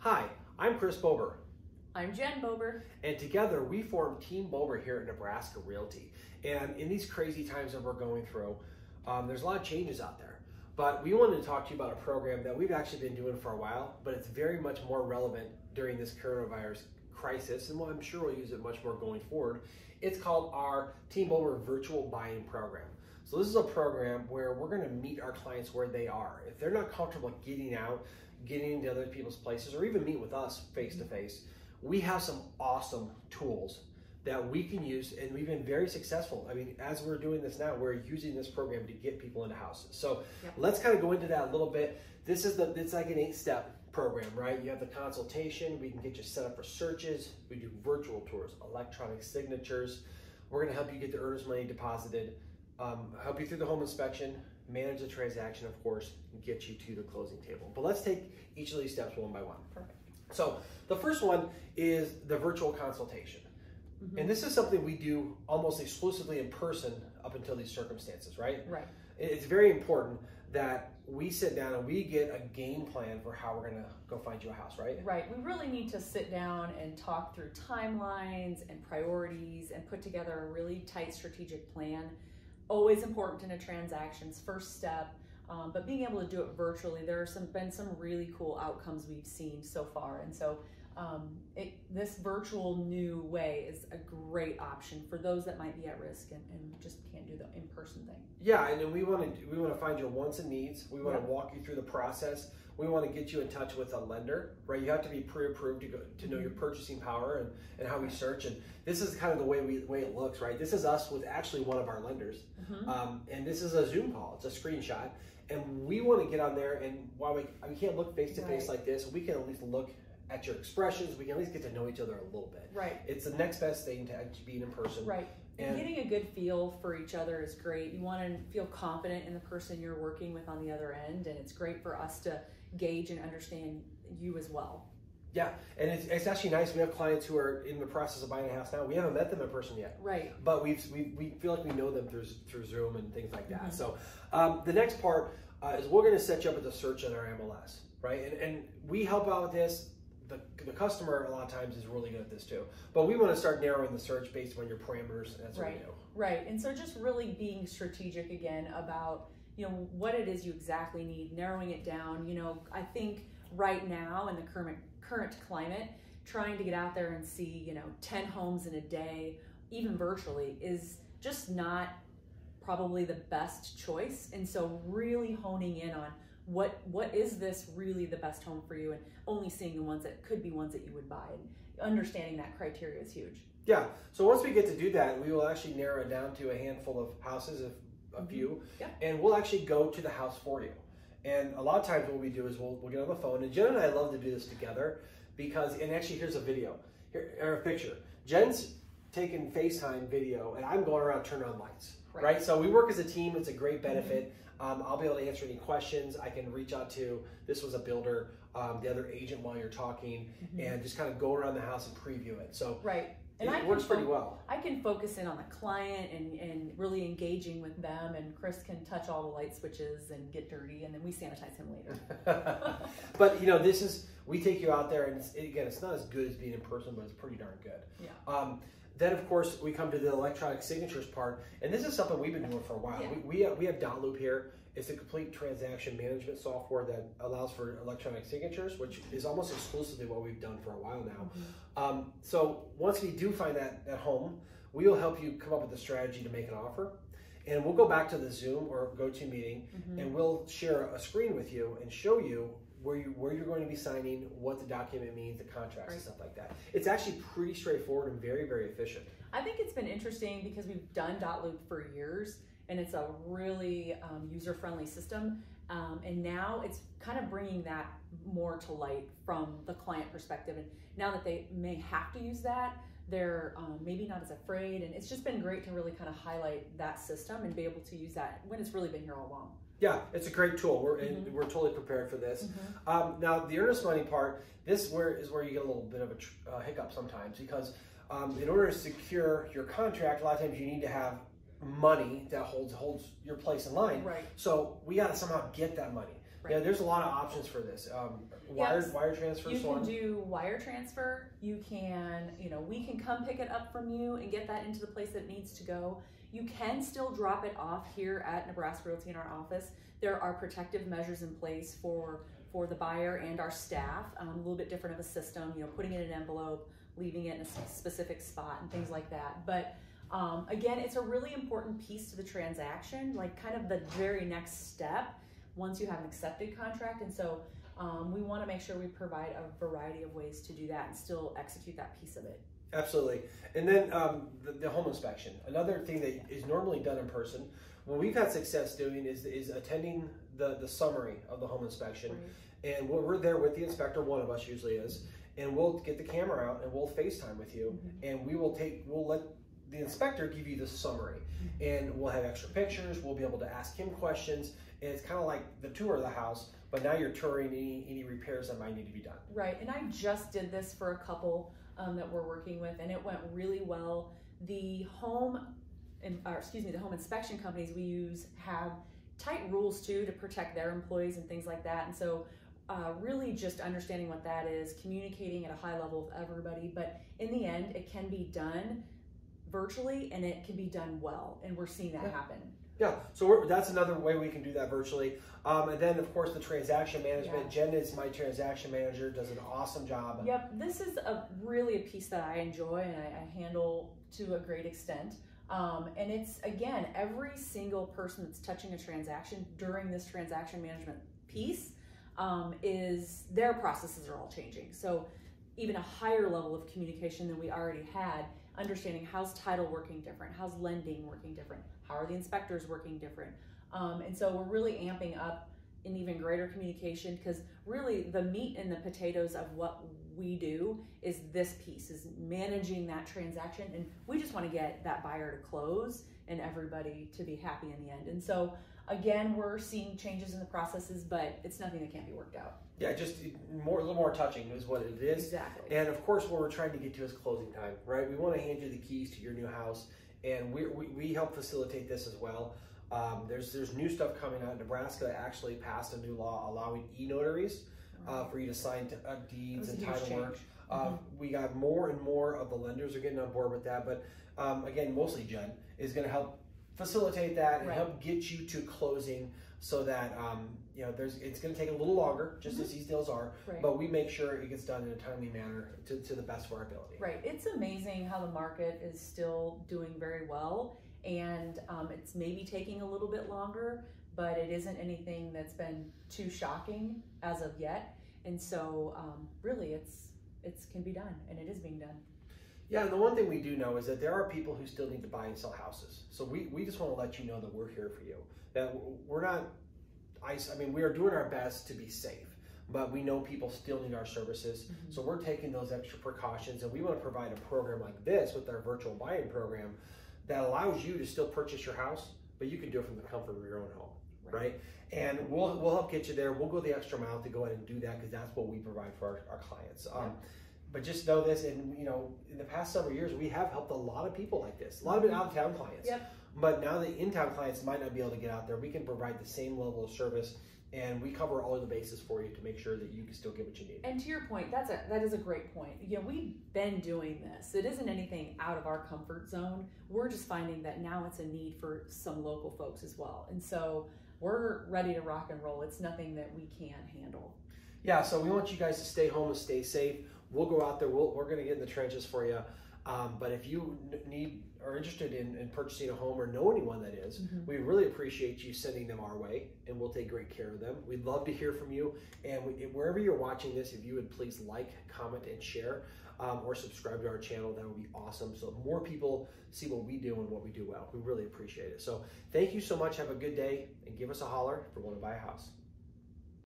Hi, I'm Chris Bober. I'm Jen Bober. And together we form Team Bober here at Nebraska Realty. And in these crazy times that we're going through, there's a lot of changes out there. But we wanted to talk to you about a program that we've actually been doing for a while, but it's very much more relevant during this coronavirus crisis, and I'm sure we'll use it much more going forward. It's called our Team Bober Virtual Buying Program. So this is a program where we're going to meet our clients where they are. If they're not comfortable getting out, getting into other people's places, or even meet with us face to face, we have some awesome tools that we can use, and we've been very successful. I mean, as we're doing this now, we're using this program to get people into houses. So let's kind of go into that a little bit. It's like an 8-step program, right? You have the consultation. We can get you set up for searches. We do virtual tours, electronic signatures. We're going to help you get the earnest money deposited, help you through the home inspection, manage the transaction, of course, and get you to the closing table. But let's take each of these steps one by one. Perfect. So the first one is the virtual consultation. And this is something we do almost exclusively in person up until these circumstances, right? Right. It's very important that we sit down and we get a game plan for how we're going to go find you a house, right? Right. We really need to sit down and talk through timelines and priorities and put together a really tight strategic plan. Always important in a transaction's first step, but being able to do it virtually, there have been some really cool outcomes we've seen so far. And so this virtual new way is a great option for those that might be at risk and just can't do the in-person thing. Yeah, and then we want to find your wants and needs. We want to walk you through the process. We want to get you in touch with a lender, right? You have to be pre-approved to know your purchasing power and how we search. And this is kind of the way it looks, right? This is us with actually one of our lenders, and this is a Zoom call. It's a screenshot, and we want to get on there. And while we can't look face to face like this, we can at least look at your expressions. We can at least get to know each other a little bit. Right. It's the next best thing to actually being in person. Right. And getting a good feel for each other is great. You want to feel confident in the person you're working with on the other end, and it's great for us to gauge and understand you as well. Yeah, and it's actually nice. We have clients who are in the process of buying a house now. We haven't met them in person yet. Right. But we feel like we know them through Zoom and things like that. So the next part is we're going to set you up with a search on our MLS, right? And we help out with this. The customer a lot of times is really good at this too, but we want to start narrowing the search based on your parameters, and that's what we do. Right, and so just really being strategic again about what it is you exactly need, narrowing it down. I think right now in the current climate, trying to get out there and see 10 homes in a day, even virtually, is just not probably the best choice. And so really honing in on what is this really the best home for you, and only seeing the ones that could be ones that you would buy, and understanding that criteria is huge. Yeah, so once we get to do that, we will actually narrow it down to a handful of houses, a few, and we'll actually go to the house for you. And a lot of times what we do is we'll get on the phone, and Jen and I love to do this together and actually here's a video, or a picture. Jen's taking FaceTime video, and I'm going around turning on lights, right? So we work as a team. It's a great benefit. I'll be able to answer any questions. I can reach out to, this was a builder, the other agent while you're talking, and just kind of go around the house and preview it. So and it works pretty well. I can focus in on the client and really engaging with them, and Chris can touch all the light switches and get dirty, and then we sanitize him later. But we take you out there, and it's not as good as being in person, but it's pretty darn good. Yeah. Then, of course, we come to the electronic signatures part, and this is something we've been doing for a while. Yeah. We have Dot Loop here. It's a complete transaction management software that allows for electronic signatures, which is almost exclusively what we've done for a while now. So once we do find that home, we will help you come up with a strategy to make an offer, and we'll go back to the Zoom or GoToMeeting, and we'll share a screen with you and show you where you're going to be signing, what the document means, the contracts, and stuff like that. It's actually pretty straightforward and very, very efficient. I think it's been interesting because we've done Dot Loop for years, and it's a really user-friendly system. And now it's kind of bringing that more to light from the client perspective. And now that they may have to use that, they're maybe not as afraid. And it's just been great to really kind of highlight that system and be able to use that when it's really been here all along. Yeah, it's a great tool. We're totally prepared for this. Now, the earnest money part, is where you get a little bit of a hiccup sometimes, because in order to secure your contract, a lot of times you need to have money that holds your place in line. Right. So we got to somehow get that money. Right. Yeah, there's a lot of options for this. Wire transfer. You can do wire transfer. You can, we can come pick it up from you and get that into the place that it needs to go. You can still drop it off here at Nebraska Realty in our office. There are protective measures in place for the buyer and our staff. A little bit different of a system, putting it in an envelope, leaving it in a specific spot and things like that. But again, it's a really important piece to the transaction, like kind of the very next step once you have an accepted contract. And so we want to make sure we provide a variety of ways to do that and still execute that piece of it. Absolutely. And then the home inspection. Another thing that is normally done in person, what we've had success doing is attending the summary of the home inspection. Right. And we're there with the inspector, one of us usually is, and we'll get the camera out and we'll FaceTime with you, and we'll let the inspector give you the summary, and we'll have extra pictures. We'll be able to ask him questions, and it's kind of like the tour of the house, but now you're touring any repairs that might need to be done. Right, and I just did this for a couple that we're working with, and it went really well. The home inspection companies we use have tight rules too to protect their employees and things like that, and so really just understanding what that is, communicating at a high level with everybody, but in the end, it can be done virtually and it can be done well, and we're seeing that happen. Yeah, so that's another way we can do that virtually. And then, of course, the transaction management. Yeah. Jen is my transaction manager, does an awesome job. Yep, this is really a piece that I enjoy and I handle to a great extent. And it's, again, every single person that's touching a transaction during this transaction management piece their processes are all changing. So even a higher level of communication than we already had, understanding how's title working different, how's lending working different, how are the inspectors working different. And so we're really amping up an even greater communication, because really the meat and the potatoes of what we do is this piece, is managing that transaction, and we just want to get that buyer to close and everybody to be happy in the end. And so again, we're seeing changes in the processes, but it's nothing that can't be worked out. Yeah, just a little more touching is what it is. Exactly. And of course, what we're trying to get to is closing time, right? We want to hand you the keys to your new house, and we help facilitate this as well. There's new stuff coming out. Nebraska actually passed a new law allowing e-notaries for you to sign deeds and title work. We got more and more of the lenders are getting on board with that, but again, mostly Jen is going to help facilitate that and help get you to closing, so that it's going to take a little longer, just as these deals are, but we make sure it gets done in a timely manner to the best of our ability. Right. It's amazing how the market is still doing very well, and it's maybe taking a little bit longer, but it isn't anything that's been too shocking as of yet. And so really it can be done, and it is being done. Yeah, and the one thing we do know is that there are people who still need to buy and sell houses. So we just want to let you know that we're here for you. That we're not, we are doing our best to be safe, but we know people still need our services. So we're taking those extra precautions, and we want to provide a program like this with our virtual buy-in program that allows you to still purchase your house, but you can do it from the comfort of your own home, right? And we'll help get you there. We'll go the extra mile to go ahead and do that, because that's what we provide for our clients. But just know this, and in the past several years, we have helped a lot of people like this. A lot of it out-of-town clients. But now the in-town clients might not be able to get out there. We can provide the same level of service, and we cover all of the bases for you to make sure that you can still get what you need. And to your point, that is a great point. We've been doing this. It isn't anything out of our comfort zone. We're just finding that now it's a need for some local folks as well. And so we're ready to rock and roll. It's nothing that we can't handle. Yeah, so we want you guys to stay home and stay safe. We'll go out there. We're going to get in the trenches for you. But if you are interested in purchasing a home, or know anyone that is, we really appreciate you sending them our way, and we'll take great care of them. We'd love to hear from you. And wherever you're watching this, if you would please like, comment, and share, or subscribe to our channel, that would be awesome. So more people see what we do and what we do well. We really appreciate it. So thank you so much. Have a good day, and give us a holler if you want to buy a house.